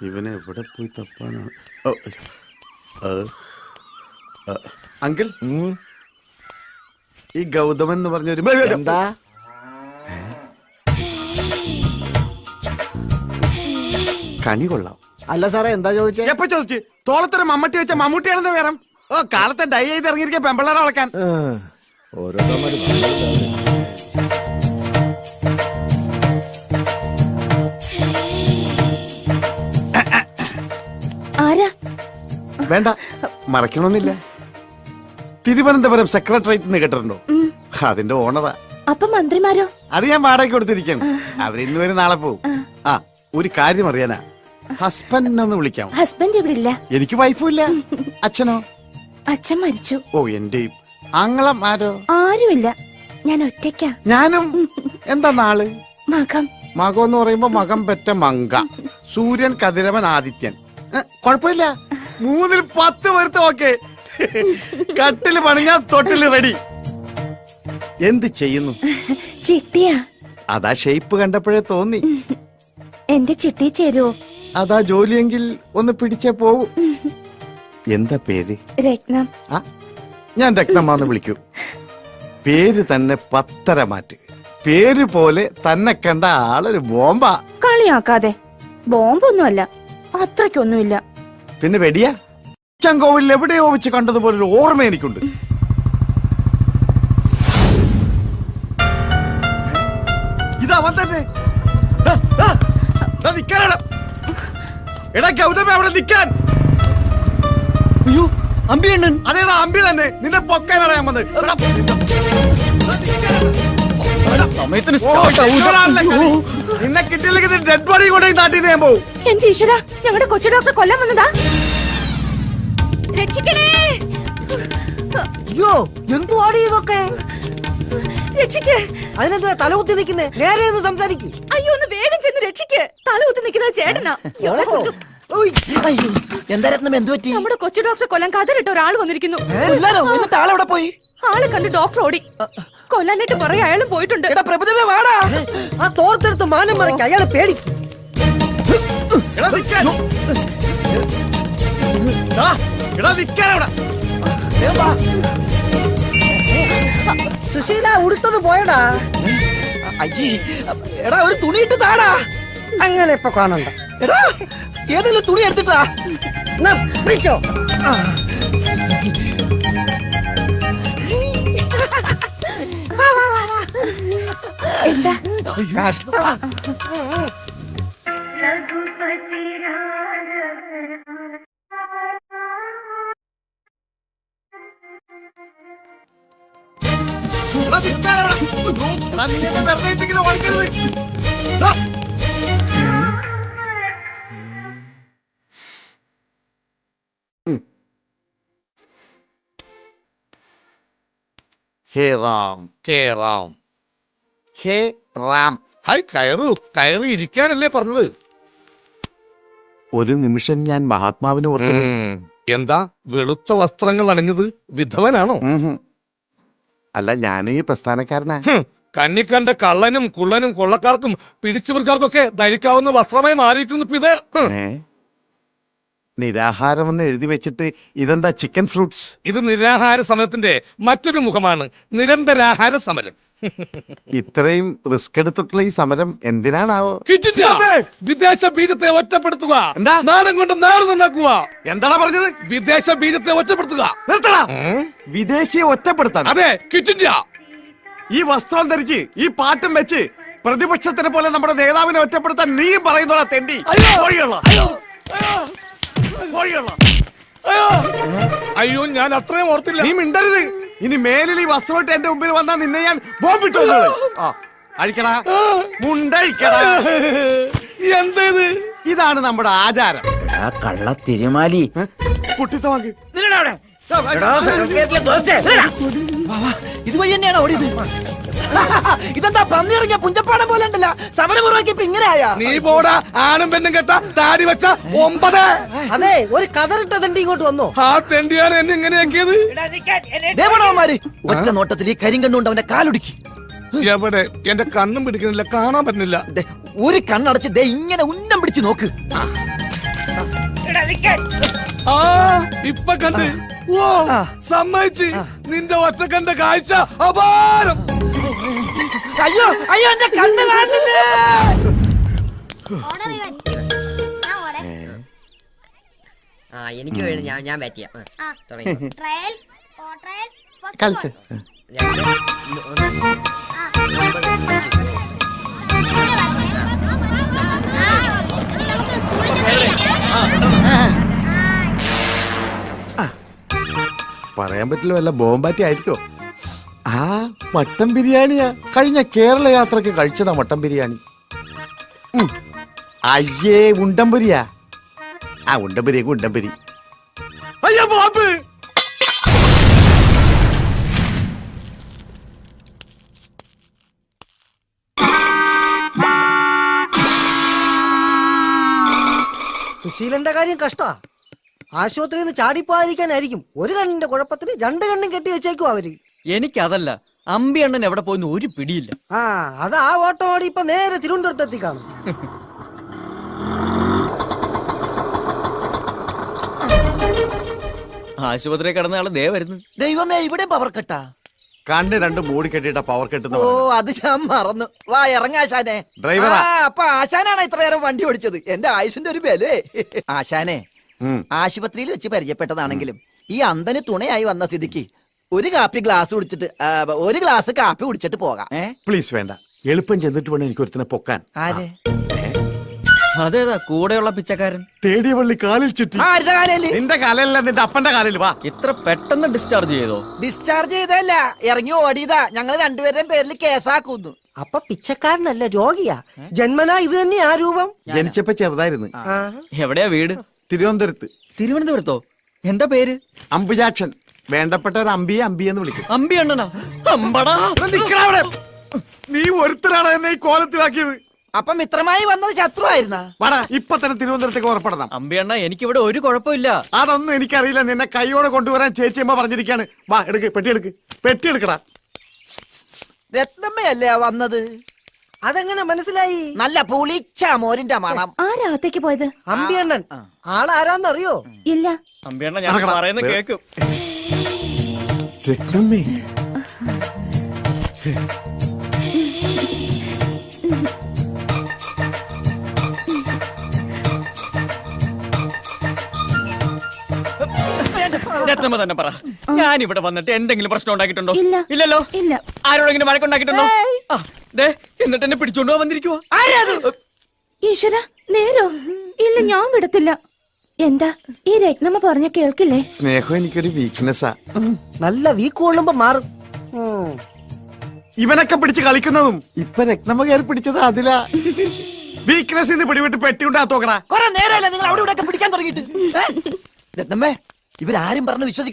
ഇവനെ എവിടെ പോയി തപ്പാനാണ്? അങ്കിൾ, ഈ ഗൗതമൻ എന്ന് പറഞ്ഞൊരു എന്താ കണി കൊള്ളാം. അല്ല സാറേ, എന്താ ചോദിച്ചേ? എപ്പ ചോദിച്ചു? തോളത്തൊരു മമ്മട്ടി വെച്ച മമ്മൂട്ടിയാണെന്ന് വേറെ. ഓ, കാലത്തെ ഡൈ ചെയ്ത് ഇറങ്ങിയിരിക്കുക പെമ്പിള്ളേരെ വളക്കാൻ. വേണ്ട, മറക്കണമെന്നില്ല. തിരുവനന്തപുരം സെക്രട്ടേറിയറ്റ് എന്ന് കേട്ടിട്ടുണ്ടോ? അതിന്റെ ഓണറാ. അപ്പൊ മന്ത്രിമാരോ? അത് ഞാൻ വാടകയ്ക്ക് കൊടുത്തിരിക്കണം. അവരിന്ന് വരും, നാളെ പോവും. ആ, ഒരു കാര്യം അറിയാനാ. ഹസ്ബൻഡ് ഒന്ന് വിളിക്കാം. ഹസ്ബൻഡ് ഇവിടെ ഇല്ല. എനിക്ക് വൈഫും ഇല്ല. അച്ഛനോ? അച്ഛൻ മരിച്ചു. ഓ, എന്റെയും. ആങ്ങളും ആരോ? ആരുമില്ല, ഞാൻ ഒറ്റയ്ക്കാ. ഞാനും. എന്താ നാള്? മകം. മകം എന്ന് പറയുമ്പോ മകം പെറ്റ മങ്ക. സൂര്യൻ, കതിരവൻ, ആദിത്യൻ. കൊഴപ്പില്ല. 3-ൽ 10 പേർത്ത് ഓക്കെ. കട്ടില് പണിഞ്ഞാ തൊട്ടില് റെഡി. എന്ത് ചെയ്യുന്നു? ചിട്ടിയാ. അതാ ഷേപ്പ് കണ്ടപ്പോഴേ തോന്നി. എന്റെ ചിട്ടി ചേരുവോ? അതാ ജോലിയെങ്കിൽ ഒന്ന് പിടിച്ചേ പോവൂ. എന്താ പേര്? രത്നം. ആ, ഞാൻ രത്നമാന്ന് വിളിക്കൂ. പേര് തന്നെ 10 മാറ്റ്. പേര് പോലെ തന്നെ കണ്ട ആളൊരു ബോംബാ. കളിയാക്കാതെ. ബോംബൊന്നുമല്ല, അത്രയ്ക്കൊന്നുമില്ല. പിന്നെ വെടിയാ? ചങ്കോവിൽ എവിടെയോ വെച്ച് കണ്ടതുപോലെ ഒരു ഓർമ്മ എനിക്കുണ്ട്. ഇതവൻ തന്നെ. എടാ ഗൗതമ, അവിടെ നിൽക്കാൻ. അയ്യോ, അമ്പിയണ്ണൻ. അതേടാ, അമ്പി തന്നെ. നിന്നെ പൊക്കാനാണ് ഞാൻ വന്നത്. നിന്നെ കിട്ടിയില്ലെങ്കിൽ ഡെഡ് ബോഡി കൊണ്ട് നാട്ടിൽ ഞാൻ പോവും. എന്റെ ഈശ്വര, ഞങ്ങളുടെ കൊച്ചു ഡോക്ടറെ കൊല്ലാൻ വന്നതാ. രക്ഷിക്കണേ. അയ്യോ, എന്തുവാടി ഇതൊക്കെ? രക്ഷിക്ക്. അതിനെന്തിനാ തലകുത്തി നിൽക്കുന്നേ? നേരെ ഒന്ന് സംസാരിക്ക്. അയ്യോ, ഒന്ന് വേഗം ചെന്ന് രക്ഷിക്ക്. തലകുത്തി നിൽക്കുന്ന ചേട്ടനാ. എന്താ രത്നം, എന്ത് പറ്റി? നമ്മുടെ കൊച്ചു ഡോക്ടറെ കൊല്ലാൻ കഥറിട്ട ഒരാൾ വന്നിരിക്കുന്നു. എന്നിട്ട് ആളെവിടെ പോയി? ആളെ കണ്ട് ഡോക്ടർ ഓടി. കൊല്ലാനായിട്ട് കുറെ അയാൾ പോയിട്ടുണ്ട്. ആ തോർത്തെടുത്ത് മാനം മറയ്ക്ക്, അയാളെ പേടിക്കും. സുശീല, ഉടുത്തത് പോയടാ. എടാ, ഒരു തുണിയിട്ട് താടാ. അങ്ങനെ ഇപ്പൊ കാണണ്ട. എടാ, ഏതെങ്കിലും തുണി എടുത്തിട്ടാ പിടിച്ചോ. ഹേ റാം, ഹേ റാം, ഹേ റാം. ഹായ്, കയറി ഇരിക്കാനല്ലേ പറഞ്ഞത്? ഒരു നിമിഷം ഞാൻ മഹാത്മാവിനെ ഓർത്തു. എന്താ വെളുത്ത വസ്ത്രങ്ങൾ അണിഞ്ഞത്? വിധവനാണോ? അല്ല, ഞാനും ഈ പ്രസ്ഥാനക്കാരനാ. കണ്ണിക്കണ്ട കള്ളനും കുള്ളനും കൊള്ളക്കാർക്കും പിടിച്ചുപറിക്കാർക്കൊക്കെ ധരിക്കാവുന്ന വസ്ത്രമായി മാറിയിരിക്കുന്നു ഇത്. നിരാഹാരം എന്ന് എഴുതി വെച്ചിട്ട് ഇതെന്താ ചിക്കൻ ഫ്രൂട്ട്സ്? ഇത് നിരാഹാര സമരത്തിന്റെ മറ്റൊരു മുഖമാണ്, നിരന്തരാഹാര സമരം. ഇത്രയും റിസ്ക് എടുത്തിട്ടുള്ള ഈ സമരം എന്തിനാണാവോ? വിദേശ ബീജത്തെ ഒറ്റപ്പെടുത്തുക, നാടൻ കൊണ്ട് നാട് നന്നാക്കുക. എന്താണ് പറഞ്ഞത്? വിദേശ ബീജത്തെ ഒറ്റപ്പെടുത്തുക. നിർത്തടാ. വിദേശിയെ ഒറ്റപ്പെടുത്താൻ? അതെ, ക്വിറ്റ് ഇന്ത്യ. ഈ വസ്ത്രം ധരിച്ച് ഈ പാട്ടും വെച്ച് പ്രതിപക്ഷത്തിനെ പോലെ നമ്മുടെ നേതാവിനെ ഒറ്റപ്പെടുത്താൻ നീയും പറയുന്നോടാ തെണ്ടി. അയ്യോ, ഞാൻ അത്രയും ഓർത്തില്ല. നീ മിണ്ടരുത്. ഇനി മേലിൽ ഈ വസ്ത്രമായിട്ട് എന്റെ മുമ്പിൽ വന്നാൽ നിന്നെ ഞാൻ ബോംബിട്ടു. അഴിക്കടാ, മുണ്ടഴിക്കടാ. എന്തേത്? ഇതാണ് നമ്മുടെ ആചാരം. കള്ള തിരുമാലി. കുട്ടിത്ത വാങ്ങി ഇതുവഴി തന്നെയാണ് ഓടിയത്. ഇതെന്താ പന്നിറങ്ങിയ പുഞ്ചപ്പാടം പോലെ ഉണ്ടല്ലോ. സമരമുറക്കിയപ്പോ ഇങ്ങനെയാ. നീ പോടാ, ആണും പെണ്ണും കെട്ട താടി വെച്ച 9. അതെ, ഒരു കതറിട്ട തെണ്ടി ഇങ്ങോട്ട് വന്നോ. ആ തെണ്ടിയാണ് എന്നെ ഇങ്ങനെയാക്കിയത്. ദേവണവന്മാര് ഒറ്റ നോട്ടത്തിൽ ഈ കരിങ്കണ്ണുകൊണ്ട് അവന്റെ കാലൊടുക്കി. എവിടെ? എന്റെ കണ്ണും പിടിക്കുന്നില്ല, കാണാൻ പറ്റുന്നില്ല. ഒരു കണ്ണടച്ച് ദേ ഇങ്ങനെ ഉന്നം പിടിച്ച് നോക്ക്. ആ ഇപ്പൊ കണ്ട് ഓ സമ്മതിച്ച് നിന്റെ ഒറ്റക്കണ്ട കാഴ്ച അപാരം. അയ്യോ അയ്യോ എന്റെ കണ്ണ് കാണുന്നില്ലേ. എനിക്ക് വേണ്ടി ഞാൻ ബാറ്റ് ചെയ്യാം. തുടങ്ങി. കളിച്ച് 2, 1. പറയാൻ പറ്റില്ല, വല്ല ബോംബാറ്റി ആയിരിക്കോ. ആ മട്ടൻ ബിരിയാണിയാ, കഴിഞ്ഞ കേരള യാത്രക്ക് കഴിച്ചതാ മട്ടൻ ബിരിയാണി. അയ്യേ ഉണ്ടംപുരിയാ. ആ ഉണ്ടംപുരിയൊക്കെ ഉണ്ടംപുരി. അയ്യോ ബോംബ്. സുശീലന്റെ കാര്യം കഷ്ടാ. ആശുപത്രിയിൽ നിന്ന് ചാടിപ്പോകാതിരിക്കാനായിരിക്കും ഒരു കണ്ണിന്റെ കുഴപ്പത്തിന് 2 കണ്ണും കെട്ടി വെച്ചേക്കും അവര്. എനിക്കതല്ല, അമ്പി അണ്ണൻ എവിടെ പോയെന്ന് ഒരു പിടിയില്ല. ആ അത് ആ ഓട്ടം ഓടി ഇപ്പൊ നേരെ തിരുവനന്തപുരത്ത് എത്തിക്കാണും. ആശുപത്രി കിടന്ന ആള് ദേ വരുന്നു. ദൈവമേ, ഇവിടെ പവർ കട്ടാ. കണ്ണ് രണ്ട് മൂടി കെട്ടിട്ട പവർ കെട്ടുന്ന ഓ, അത് ഞാൻ മറന്നു. വാ ഇറങ്ങാശാനെ. ഡ്രൈവറാ. അപ്പൊ ആശാനാണ് ഇത്ര നേരം വണ്ടി ഓടിച്ചത്. എന്റെ ആയുസിന്റെ ഒരു ബലേ. ആശാനെ, ഉം. ആശുപത്രിയിൽ വെച്ച് പരിചയപ്പെട്ടതാണെങ്കിലും ഈ അന്തന് തുണയായി വന്ന സ്ഥിതിക്ക് ഒരു കാപ്പി ഗ്ലാസ് കുടിച്ചിട്ട് ഒരു ഗ്ലാസ് കാപ്പി കുടിച്ചിട്ട് പോകാം. പ്ലീസ് വേണ്ട, എളുപ്പം ചെന്നിട്ട് വേണം എനിക്ക് ഒരുത്തിനെ പൊക്കാൻ. ആര്? അതേതാ കൂടെയുള്ള പിച്ചക്കാരൻ? തേടിയ പള്ളി കാലിൽ ചുറ്റി. ആരുടെ കാലയില്? നിന്റെ കാലല്ല, നിന്റെ അപ്പന്റെ കാലിൽ. വാ. ഇത്ര പെട്ടെന്ന് ഡിസ്ചാർജ് ചെയ്തോ? ഡിസ്ചാർജ് ചെയ്തല്ല, ഇറങ്ങി ഓടിയതാ. ഞങ്ങൾ രണ്ടുപേരുടെയും പേരിൽ കേസാക്കുന്നു. അപ്പൊ പിച്ചക്കാരനല്ല, രോഗിയാ. ജന്മനാ ഇത് തന്നെയാ രൂപം. ജനിച്ചപ്പോ ചെറുതായിരുന്നു. എവിടെയാ വീട്? തിരുവനന്തപുരത്ത്. തിരുവനന്തപുരത്തോ? എന്താ പേര്? അമ്പുജാക്ഷൻ. വേണ്ടപ്പെട്ട ഒരു അമ്പിയെ അമ്പിയെന്ന് വിളിക്കും. അമ്പി അണ്ണനാ? അമ്പടാ. നിക്കടാ അവിടെ. നീ ഒരുത്തരാണ് എന്നെ ഈ കോലത്തിലാക്കിയത്. അപ്പൊ മിത്രമായി വന്നത് ശത്രു ആയിരുന്ന? വാടാ, ഇപ്പൊ തന്നെ തിരുവനന്തപുരത്തേക്ക് ഉറപ്പെടണം. അമ്പി അണ്ണ, എനിക്കിവിടെ ഒരു കുഴപ്പമില്ല. അതൊന്നും എനിക്കറിയില്ല. നിന്നെ കൈയോടെ കൊണ്ടുവരാൻ ചേച്ചിയമ്മ പറഞ്ഞിരിക്കാണ്. വാ, എടുക്ക്, പെട്ടി എടുക്ക്. പെട്ടി എടുക്കടാ. രത്നമ്മയല്ലേ വന്നത്? അതെങ്ങനെ മനസ്സിലായി? നല്ല പുളിച്ച മോരിന്റെ മണം. ആരാത്തേക്ക് പോയത്? അമ്പിയണ്ണൻ. ആളാരാന്നറിയോ? ഇല്ല. അമ്പി അണ്ണ, ഞാൻ നടക്കടാ. പറയുന്ന കേക്കും. രത്നമ്മേ. രത്നമ്മ തന്നെ പറ, ഞാൻ ഇവിടെ വന്നിട്ട് എന്തെങ്കിലും പ്രശ്നം ഉണ്ടാക്കിയിട്ടുണ്ടോ? ഇല്ല. ഇല്ലല്ലോ. ഇല്ല. ആരോടെങ്കിലും വഴക്കുണ്ടാക്കിയിട്ടുണ്ടോ? ആ, ദേ, എന്നിട്ട് എന്നെ പിടിച്ചോണ്ട് പോവാൻ വന്നിരിക്കുവോ? ഈശ്വര, നേരോ? ഇല്ല, ഞാൻ വിടത്തില്ല. എന്താ ഈ രത്നമ്മ പറഞ്ഞ കേൾക്കില്ലേ? സ്നേഹം എനിക്കൊരു വീക്ക്നെസ്സാ. നല്ല വീക്ക് കൊള്ളുമ്പോ മാറും. ഇവനൊക്കെ പിടിച്ച് കളിക്കുന്നതും ഇപ്പൊ രത്നമ്മ കയറി പിടിച്ചത് അതിലാ. വീക്ക്നെസ് ഇന്ന് പിടിവിട്ട് പെട്ടി ഉണ്ടാത്തോക്കടാ. കുറെ നേരമല്ല നിങ്ങൾ അവിടെ ഇവിടെ പിടിക്കാൻ തുടങ്ങിയിട്ട്. രത്നമ്മേ, ഇവരാരും പറഞ്ഞ് വിശ്വസിക്കണം.